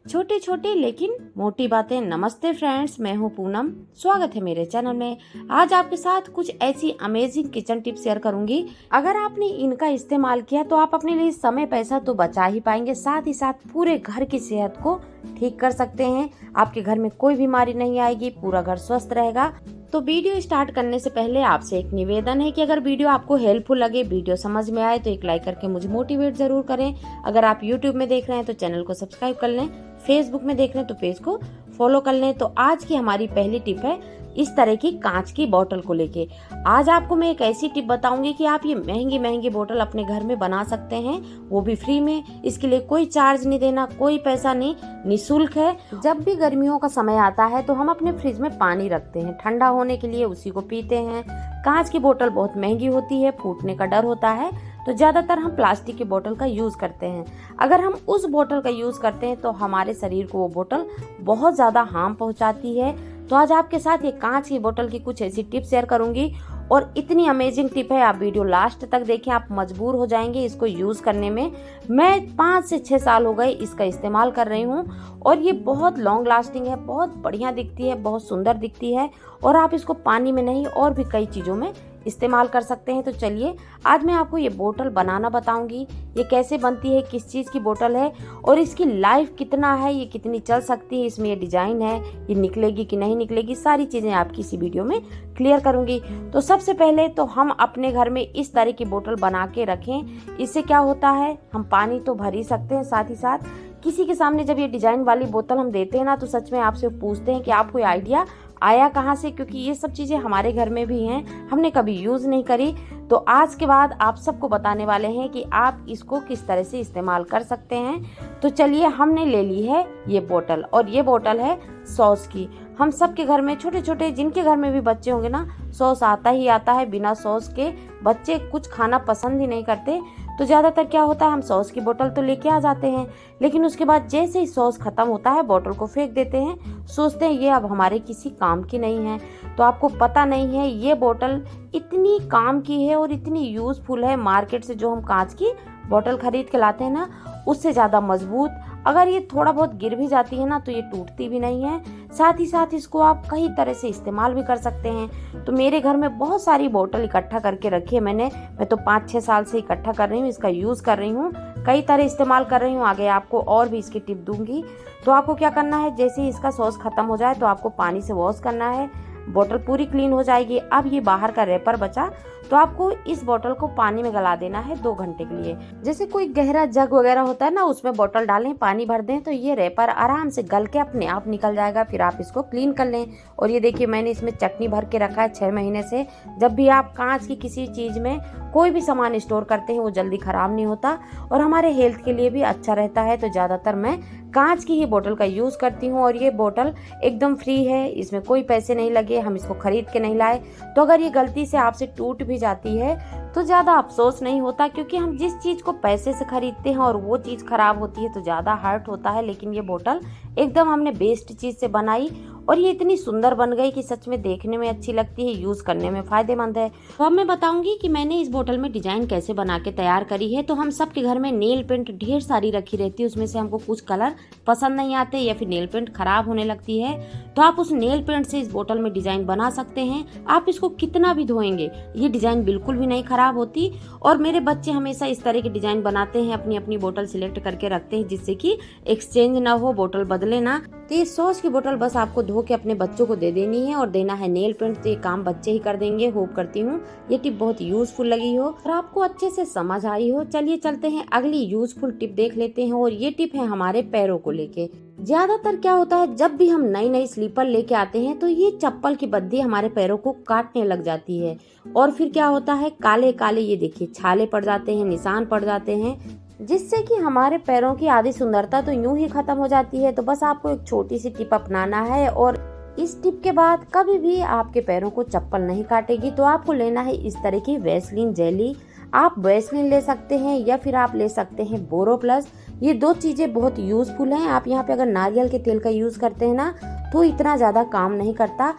छोटे छोटे लेकिन मोटी बातें। नमस्ते फ्रेंड्स, मैं हूं पूनम। स्वागत है मेरे चैनल में। आज आपके साथ कुछ ऐसी अमेजिंग किचन टिप्स शेयर करूंगी। अगर आपने इनका इस्तेमाल किया तो आप अपने लिए समय पैसा तो बचा ही पाएंगे, साथ ही साथ पूरे घर की सेहत को ठीक कर सकते हैं। आपके घर में कोई बीमारी नहीं आएगी, पूरा घर स्वस्थ रहेगा। तो वीडियो स्टार्ट करने से पहले आपसे एक निवेदन है कि अगर वीडियो आपको हेल्पफुल लगे, वीडियो समझ में आए तो एक लाइक करके मुझे मोटिवेट जरूर करें। अगर आप यूट्यूब में देख रहे हैं तो चैनल को सब्सक्राइब कर लें, फेसबुक में देख रहे हैं तो पेज को फॉलो कर लें। तो आज की हमारी पहली टिप है इस तरह की कांच की बोतल को लेके। आज आपको मैं एक ऐसी टिप बताऊंगी कि आप ये महंगी महंगी बोतल अपने घर में बना सकते हैं, वो भी फ्री में। इसके लिए कोई चार्ज नहीं देना, कोई पैसा नहीं, निःशुल्क है। जब भी गर्मियों का समय आता है तो हम अपने फ्रिज में पानी रखते हैं ठंडा होने के लिए, उसी को पीते हैं। कांच की बोतल बहुत महंगी होती है, फूटने का डर होता है, तो ज्यादातर हम प्लास्टिक की बोतल का यूज करते हैं। अगर हम उस बोतल का यूज करते हैं तो हमारे शरीर को वो बोतल बहुत ज्यादा हार्म पहुंचाती है। तो आज आपके साथ ये कांच की बोतल की कुछ ऐसी टिप्स शेयर करूंगी, और इतनी अमेजिंग टिप है, आप वीडियो लास्ट तक देखें, आप मजबूर हो जाएंगे इसको यूज करने में। मैं 5 से 6 साल हो गए इसका इस्तेमाल कर रही हूँ, और ये बहुत लॉन्ग लास्टिंग है, बहुत बढ़िया दिखती है, बहुत सुंदर दिखती है, और आप इसको पानी में नहीं और भी कई चीजों में इस्तेमाल कर सकते हैं। तो चलिए आज मैं आपको ये बोतल बनाना बताऊंगी, ये कैसे बनती है, किस चीज़ की बोतल है, और इसकी लाइफ कितना है, ये कितनी चल सकती है, इसमें ये डिजाइन है, ये निकलेगी कि नहीं निकलेगी, सारी चीज़ें आपकी इसी वीडियो में क्लियर करूंगी। तो सबसे पहले तो हम अपने घर में इस तरह की बोतल बना के रखें। इससे क्या होता है, हम पानी तो भर ही सकते हैं, साथ ही साथ किसी के सामने जब ये डिजाइन वाली बोतल हम देते हैं ना, तो सच में आपसे पूछते हैं कि आपको आइडिया आया कहाँ से, क्योंकि ये सब चीज़ें हमारे घर में भी हैं, हमने कभी यूज़ नहीं करी। तो आज के बाद आप सबको बताने वाले हैं कि आप इसको किस तरह से इस्तेमाल कर सकते हैं। तो चलिए, हमने ले ली है ये बोतल, और ये बोतल है सॉस की। हम सबके घर में, छोटे छोटे जिनके घर में भी बच्चे होंगे ना, सॉस आता ही आता है। बिना सॉस के बच्चे कुछ खाना पसंद ही नहीं करते। तो ज़्यादातर क्या होता है, हम सॉस की बोतल तो लेके आ जाते हैं, लेकिन उसके बाद जैसे ही सॉस खत्म होता है बोतल को फेंक देते हैं, सोचते हैं ये अब हमारे किसी काम की नहीं है। तो आपको पता नहीं है ये बोतल इतनी काम की है और इतनी यूज़फुल है। मार्केट से जो हम कांच की बोतल खरीद के लाते हैं ना, उससे ज़्यादा मजबूत। अगर ये थोड़ा बहुत गिर भी जाती है ना तो ये टूटती भी नहीं है। साथ ही साथ इसको आप कई तरह से इस्तेमाल भी कर सकते हैं। तो मेरे घर में बहुत सारी बोतल इकट्ठा करके रखी है मैं तो 5-6 साल से इकट्ठा कर रही हूँ, इसका यूज़ कर रही हूँ, कई तरह इस्तेमाल कर रही हूँ। आगे आपको और भी इसकी टिप दूंगी। तो आपको क्या करना है, जैसे ही इसका सॉस खत्म हो जाए तो आपको पानी से वॉश करना है, बोतल पूरी क्लीन हो जाएगी। अब ये बाहर का रैपर बचा तो आपको इस बोतल को पानी में गला देना है 2 घंटे के लिए। जैसे कोई गहरा जग वगैरह होता है ना, उसमें बोतल डालें, पानी भर दें, तो ये रैपर आराम से गल के अपने आप निकल जाएगा। फिर आप इसको क्लीन कर लें। और ये देखिए, मैंने इसमें चटनी भर के रखा है 6 महीने से। जब भी आप कांच की किसी चीज़ में कोई भी सामान स्टोर करते हैं वो जल्दी ख़राब नहीं होता, और हमारे हेल्थ के लिए भी अच्छा रहता है। तो ज़्यादातर मैं कांच की ही बोतल का यूज़ करती हूँ, और ये बोतल एकदम फ्री है, इसमें कोई पैसे नहीं लगे, हम इसको खरीद के नहीं लाए। तो अगर ये गलती से आपसे टूट भी जाती है तो ज़्यादा अफसोस नहीं होता, क्योंकि हम जिस चीज़ को पैसे से खरीदते हैं और वो चीज़ ख़राब होती है तो ज़्यादा हर्ट होता है। लेकिन ये बोतल एकदम हमने बेस्ट चीज़ से बनाई, और ये इतनी सुंदर बन गई कि सच में देखने में अच्छी लगती है, यूज़ करने में फ़ायदेमंद है। तो अब मैं बताऊंगी कि मैंने इस बोतल में डिज़ाइन कैसे बना के तैयार करी है। तो हम सब के घर में नेल पेंट ढेर सारी रखी रहती है, उसमें से हमको कुछ कलर पसंद नहीं आते या फिर नेल पेंट खराब होने लगती है, तो आप उस नेल पेंट से इस बोतल में डिज़ाइन बना सकते हैं। आप इसको कितना भी धोएंगे ये डिज़ाइन बिल्कुल भी नहीं खराब होती। और मेरे बच्चे हमेशा इस तरह के डिज़ाइन बनाते हैं, अपनी अपनी बोतल सिलेक्ट करके रखते हैं, जिससे कि एक्सचेंज ना हो, बोतल बदले ना। तो ये सॉस की बोतल बस आपको धो के अपने बच्चों को दे देनी है, और देना है नेल पेंट, तो ये काम बच्चे ही कर देंगे। होप करती हूँ ये टिप बहुत यूजफुल लगी हो और आपको अच्छे से समझ आई हो। चलिए चलते हैं अगली यूजफुल टिप देख लेते हैं, और ये टिप है हमारे पैरों को लेके। ज्यादातर क्या होता है, जब भी हम नई नई स्लीपर लेके आते हैं तो ये चप्पल की बद्दी हमारे पैरों को काटने लग जाती है, और फिर क्या होता है, काले काले ये देखिए छाले पड़ जाते हैं, निशान पड़ जाते हैं, जिससे कि हमारे पैरों की आधी सुंदरता तो यूं ही खत्म हो जाती है। तो बस आपको एक छोटी सी टिप अपनाना है, और इस टिप के बाद कभी भी आपके पैरों को चप्पल नहीं काटेगी। तो आपको लेना है इस तरह की वैसलीन जेली। आप वैसलीन ले सकते हैं या फिर आप ले सकते हैं बोरो प्लस। ये 2 चीज़ें बहुत यूजफुल हैं। आप यहाँ पे अगर नारियल के तेल का यूज करते हैं ना तो इतना ज़्यादा काम नहीं करता।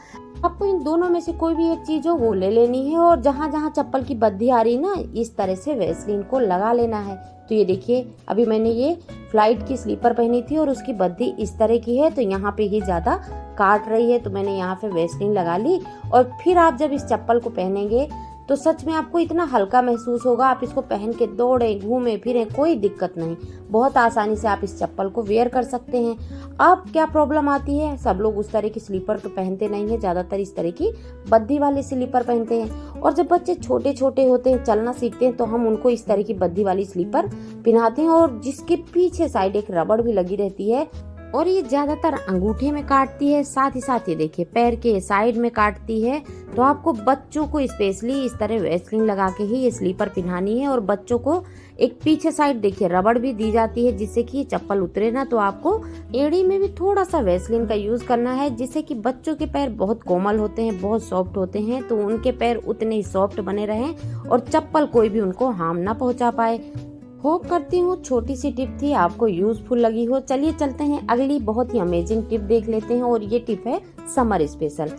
आपको इन दोनों में से कोई भी एक चीज हो वो ले लेनी है, और जहाँ जहाँ चप्पल की बद्दी आ रही है ना, इस तरह से वैसलीन को लगा लेना है। तो ये देखिए अभी मैंने ये फ्लाइट की स्लीपर पहनी थी और उसकी बद्दी इस तरह की है, तो यहाँ पे ही ज़्यादा काट रही है, तो मैंने यहाँ पे वैसलीन लगा ली। और फिर आप जब इस चप्पल को पहनेंगे तो सच में आपको इतना हल्का महसूस होगा, आप इसको पहन के दौड़ें घूमें फिरें कोई दिक्कत नहीं, बहुत आसानी से आप इस चप्पल को वेयर कर सकते हैं। अब क्या प्रॉब्लम आती है, सब लोग उस तरह की स्लीपर तो पहनते नहीं है, ज़्यादातर इस तरह की बद्दी वाली स्लीपर पहनते हैं। और जब बच्चे छोटे छोटे होते हैं, चलना सीखते हैं, तो हम उनको इस तरह की बद्दी वाली स्लीपर पहनाते हैं और जिसके पीछे साइड एक रबड़ भी लगी रहती है और ये ज्यादातर अंगूठे में काटती है, साथ ही साथ ये देखिए पैर के साइड में काटती है। तो आपको बच्चों को स्पेशली इस तरह वैसलीन लगा के ही ये स्लीपर पहनानी है। और बच्चों को एक पीछे साइड देखिए रबड़ भी दी जाती है जिससे कि चप्पल उतरे ना। तो आपको एड़ी में भी थोड़ा सा वैसलीन का यूज करना है, जिससे कि बच्चों के पैर बहुत कोमल होते हैं, बहुत सॉफ्ट होते हैं, तो उनके पैर उतने ही सॉफ्ट बने रहें और चप्पल कोई भी उनको हार्म ना पहुंचा पाए। होप करती हूँ छोटी सी टिप थी आपको यूजफुल लगी हो। चलिए चलते हैं अगली बहुत ही अमेजिंग टिप देख लेते हैं। और ये टिप है समर स्पेशल।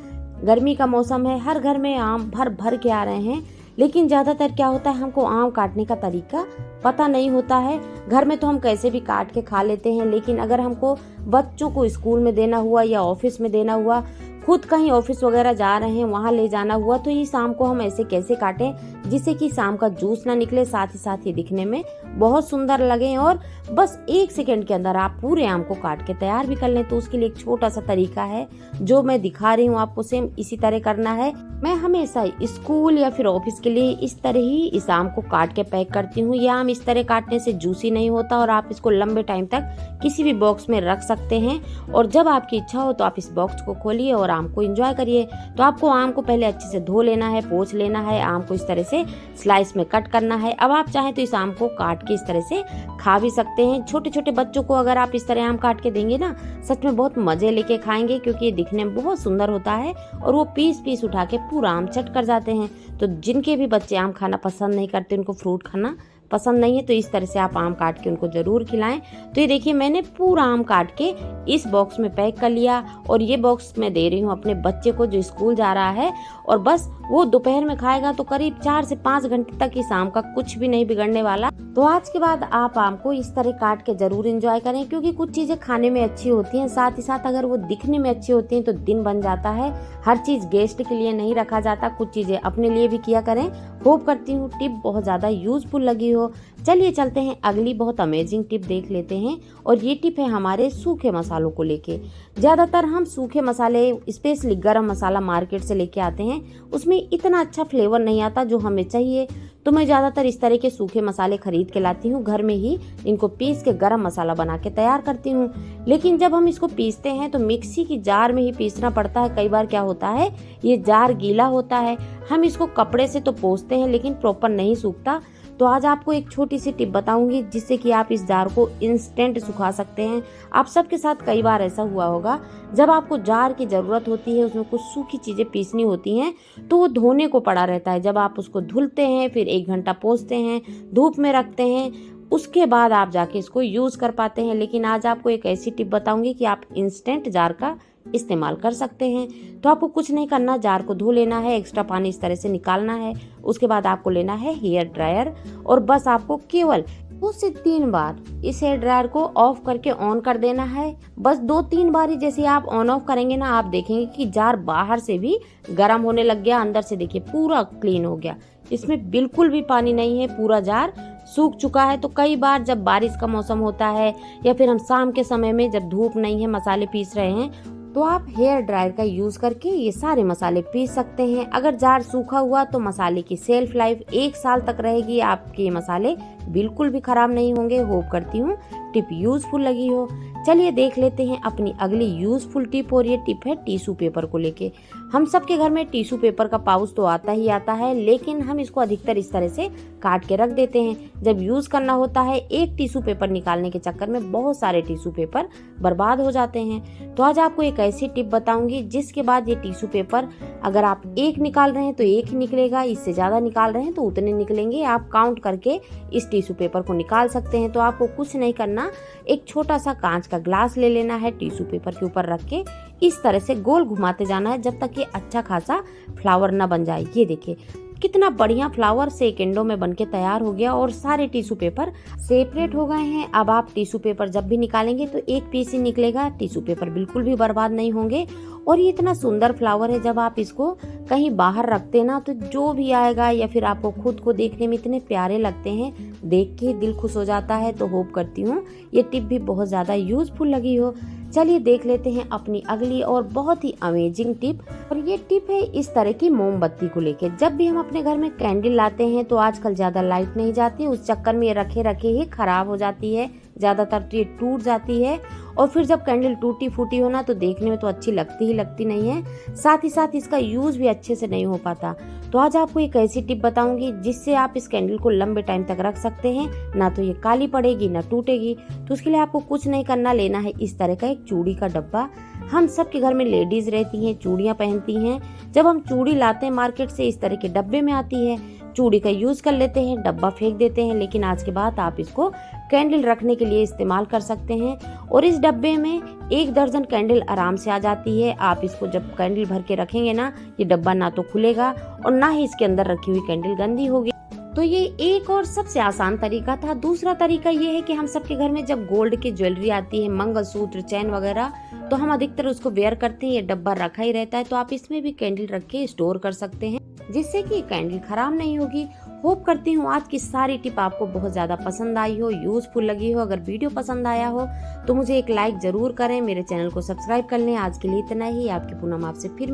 गर्मी का मौसम है, हर घर में आम भर भर के आ रहे हैं, लेकिन ज्यादातर क्या होता है हमको आम काटने का तरीका पता नहीं होता है। घर में तो हम कैसे भी काट के खा लेते हैं, लेकिन अगर हमको बच्चों को स्कूल में देना हुआ या ऑफिस में देना हुआ, खुद कहीं ऑफिस वगैरह जा रहे हैं वहां ले जाना हुआ, तो ये शाम को हम ऐसे कैसे काटें जिससे कि शाम का जूस ना निकले, साथ ही साथ ये दिखने में बहुत सुंदर लगे और बस 1 सेकंड के अंदर आप पूरे आम को काट के तैयार भी कर लें। तो उसके लिए एक छोटा सा तरीका है जो मैं दिखा रही हूँ आपको, सेम इसी तरह करना है। मैं हमेशा स्कूल या फिर ऑफिस के लिए इस तरह ही इस आम को काट के पैक करती हूँ। ये आम इस तरह काटने से जूसी नहीं होता और आप इसको लंबे टाइम तक किसी भी बॉक्स में रख सकते हैं। और जब आपकी इच्छा हो तो आप इस बॉक्स को खोलिए और आम को एंजॉय करिए। तो आपको आम को पहले अच्छे से धो लेना है, पोंछ लेना है, आम को इस तरह से स्लाइस में कट करना है। अब आप चाहें तो इस आम को काट के इस तरह से खा भी सकते हैं। छोटे छोटे बच्चों को अगर आप इस तरह आम काट के देंगे ना, सच में बहुत मजे लेके खाएंगे, क्योंकि ये दिखने में बहुत सुंदर होता है और वो पीस पीस उठा के पूरा आम चट कर जाते हैं। तो जिनके भी बच्चे आम खाना पसंद नहीं करते, उनको फ्रूट खाना पसंद नहीं है, तो इस तरह से आप आम काट के उनको जरूर खिलाएं। तो ये देखिए मैंने पूरा आम काट के इस बॉक्स में पैक कर लिया और ये बॉक्स मैं दे रही हूँ अपने बच्चे को जो स्कूल जा रहा है, और बस वो दोपहर में खाएगा तो करीब 4 से 5 घंटे तक इस आम का कुछ भी नहीं बिगड़ने वाला। तो आज के बाद आप आम को इस तरह काट के जरूर एंजॉय करें, क्योंकि कुछ चीजें खाने में अच्छी होती हैं, साथ ही साथ अगर वो दिखने में अच्छी होती हैं तो दिन बन जाता है। हर चीज गेस्ट के लिए नहीं रखा जाता, कुछ चीजें अपने लिए भी किया करें। होप करती हूँ टिप बहुत ज्यादा यूजफुल लगी हो। चलिए चलते हैं अगली बहुत अमेजिंग टिप देख लेते हैं। और ये टिप है हमारे सूखे मसालों को लेके। ज्यादातर हम सूखे मसाले स्पेशली गरम मसाला मार्केट से लेके आते हैं, उसमें इतना अच्छा फ्लेवर नहीं आता जो हमें चाहिए। तो मैं ज्यादातर इस तरह के सूखे मसाले खरीद के लाती हूँ, घर में ही इनको पीस के गरम मसाला बना के तैयार करती हूँ। लेकिन जब हम इसको पीसते हैं तो मिक्सी की जार में ही पीसना पड़ता है। कई बार क्या होता है ये जार गीला होता है, हम इसको कपड़े से तो पोंछते हैं लेकिन प्रॉपर नहीं सूखता। तो आज आपको एक छोटी सी टिप बताऊंगी जिससे कि आप इस जार को इंस्टेंट सुखा सकते हैं। आप सबके साथ कई बार ऐसा हुआ होगा, जब आपको जार की जरूरत होती है, उसमें कुछ सूखी चीजें पीसनी होती हैं, तो वो धोने को पड़ा रहता है। जब आप उसको धुलते हैं, फिर 1 घंटा पोंछते हैं, धूप में रखते हैं, उसके बाद आप जाके इसको यूज कर पाते हैं। लेकिन आज आपको एक ऐसी टिप बताऊंगी कि आप इंस्टेंट जार का इस्तेमाल कर सकते हैं। तो आपको कुछ नहीं करना, जार को धो लेना है, एक्स्ट्रा पानी इस तरह से निकालना है। उसके बाद आपको लेना है हेयर ड्रायर और बस आपको केवल 2 से 3 बार इस हेयर ड्रायर को ऑफ करके ऑन कर देना है। बस 2-3 बार ही जैसे आप ऑन ऑफ करेंगे ना, आप देखेंगे कि जार बाहर से भी गर्म होने लग गया, अंदर से देखिए पूरा क्लीन हो गया। इसमें बिल्कुल भी पानी नहीं है, पूरा जार सूख चुका है। तो कई बार जब बारिश का मौसम होता है या फिर हम शाम के समय में जब धूप नहीं है, मसाले पीस रहे हैं, तो आप हेयर ड्रायर का यूज करके ये सारे मसाले पीस सकते हैं। अगर जार सूखा हुआ तो मसाले की सेल्फ लाइफ 1 साल तक रहेगी, आपके मसाले बिल्कुल भी खराब नहीं होंगे। होप करती हूँ टिप यूजफुल लगी हो। चलिए देख लेते हैं अपनी अगली यूजफुल टिप, और ये टिप है टिश्यू पेपर को लेके। हम सबके घर में टिश्यू पेपर का पाउच तो आता ही आता है, लेकिन हम इसको अधिकतर इस तरह से काट के रख देते हैं। जब यूज करना होता है, एक टिश्यू पेपर निकालने के चक्कर में बहुत सारे टिश्यू पेपर बर्बाद हो जाते हैं। तो आज आपको एक ऐसी टिप बताऊंगी जिसके बाद ये टिश्यू पेपर अगर आप 1 निकाल रहे हैं तो 1 ही निकलेगा, इससे ज्यादा निकाल रहे हैं तो उतने निकलेंगे। आप काउंट करके इस टिश्यू पेपर को निकाल सकते हैं। तो आपको कुछ नहीं करना, एक छोटा सा कांच का ग्लास ले लेना है, टिश्यू पेपर के ऊपर रख के इस तरह से गोल घुमाते जाना है जब तक ये अच्छा खासा फ्लावर ना बन जाए। ये देखिए कितना बढ़िया फ्लावर सेकंडों में बनके तैयार हो गया और सारे टिश्यू पेपर सेपरेट हो गए हैं। अब आप टिश्यू पेपर जब भी निकालेंगे तो एक पीस ही निकलेगा, टिश्यू पेपर बिल्कुल भी बर्बाद नहीं होंगे। और ये इतना सुंदर फ्लावर है, जब आप इसको कहीं बाहर रखते ना तो जो भी आएगा या फिर आपको खुद को देखने में इतने प्यारे लगते हैं, देख के दिल खुश हो जाता है। तो होप करती हूँ ये टिप भी बहुत ज़्यादा यूजफुल लगी हो। चलिए देख लेते हैं अपनी अगली और बहुत ही अमेजिंग टिप। और ये टिप है इस तरह की मोमबत्ती को लेके। जब भी हम अपने घर में कैंडल लाते हैं तो आजकल ज़्यादा लाइट नहीं जाती, उस चक्कर में ये रखे रखे ही खराब हो जाती है, ज़्यादातर तो ये टूट जाती है। और फिर जब कैंडल टूटी फूटी हो ना तो देखने में तो अच्छी लगती ही लगती नहीं है, साथ ही साथ इसका यूज़ भी अच्छे से नहीं हो पाता। तो आज आपको एक ऐसी टिप बताऊंगी जिससे आप इस कैंडल को लंबे टाइम तक रख सकते हैं, ना तो ये काली पड़ेगी ना टूटेगी। तो उसके लिए आपको कुछ नहीं करना, लेना है इस तरह का एक चूड़ी का डब्बा। हम सबके घर में लेडीज रहती हैं, चूड़ियाँ पहनती हैं। जब हम चूड़ी लाते हैं मार्केट से, इस तरह के डब्बे में आती है, चूड़ी का यूज़ कर लेते हैं, डब्बा फेंक देते हैं। लेकिन आज के बाद आप इसको कैंडल रखने के लिए इस्तेमाल कर सकते हैं। और इस डब्बे में 1 दर्जन कैंडल आराम से आ जाती है। आप इसको जब कैंडल भर के रखेंगे ना, ये डब्बा ना तो खुलेगा और ना ही इसके अंदर रखी हुई कैंडल गंदी होगी। तो ये एक और सबसे आसान तरीका था। दूसरा तरीका ये है कि हम सबके घर में जब गोल्ड की ज्वेलरी आती है, मंगलसूत्र, चैन वगैरह, तो हम अधिकतर उसको वेयर करते हैं, ये डब्बा रखा ही रहता है। तो आप इसमें भी कैंडल रख के स्टोर कर सकते हैं, जिससे कि कैंडल खराब नहीं होगी। होप करती हूँ आज की सारी टिप आपको बहुत ज़्यादा पसंद आई हो, यूजफुल लगी हो। अगर वीडियो पसंद आया हो तो मुझे एक लाइक ज़रूर करें, मेरे चैनल को सब्सक्राइब कर लें। आज के लिए इतना ही। आपकी पूनम आपसे फिर